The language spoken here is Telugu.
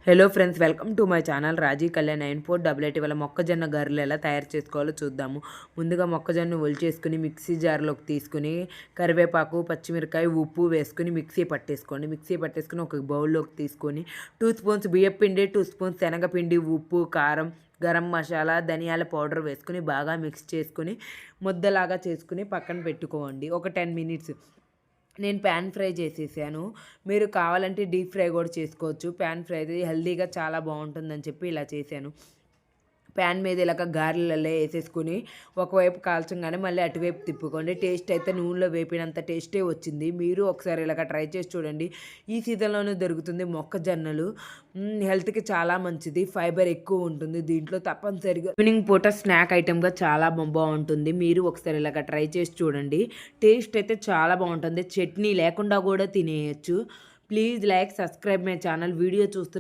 Hello friends, welcome to my channel Raji Kalyan 9488. వల్ల మొక్కజొన్న గారెలు ఎలా తయారు చేసుకోవాలో చూద్దాము. ముందుగా మొక్కజొన్న ఒలిచేసుకుని మిక్సీ జార్లోకి తీసుకుని కరివేపాకు, పచ్చిమిరకాయ, ఉప్పు వేసుకుని మిక్సీ పట్టేసుకుని ఒక బౌల్లోకి తీసుకొని 2 స్పూన్స్ బియ్యపిండి, 2 స్పూన్స్ శనగపిండి, ఉప్పు, కారం, గరం మసాలా, ధనియాల పౌడర్ వేసుకుని బాగా మిక్స్ చేసుకుని ముద్దలాగా చేసుకుని పక్కన పెట్టుకోండి. ఒక 10 మినిట్స్. నేను ప్యాన్ ఫ్రై చేసేసాను. మీరు కావాలంటే డీప్ ఫ్రై కూడా చేసుకోవచ్చు. ప్యాన్ ఫ్రై హెల్తీగా చాలా బాగుంటుందని చెప్పి ఇలా చేశాను. ప్యాన్ మీద ఇలాగ గారెలలో వేసేసుకుని ఒకవైపు కాల్చంగానే మళ్ళీ అటువైపు తిప్పుకోండి. టేస్ట్ అయితే నూనెలో వేపినంత టేస్టే వచ్చింది. మీరు ఒకసారి ఇలాగ ట్రై చేసి చూడండి. ఈ సీజన్లోనే దొరుకుతుంది మొక్కజొన్నలు. హెల్త్కి చాలా మంచిది, ఫైబర్ ఎక్కువ ఉంటుంది దీంట్లో. తప్పనిసరిగా ఈవినింగ్ పూట స్నాక్ ఐటెంగా చాలా బాగుంటుంది. మీరు ఒకసారి ఇలాగ ట్రై చేసి చూడండి. టేస్ట్ అయితే చాలా బాగుంటుంది. చట్నీ లేకుండా కూడా తినేయచ్చు. Please like, subscribe my channel. Video చూస్తున్న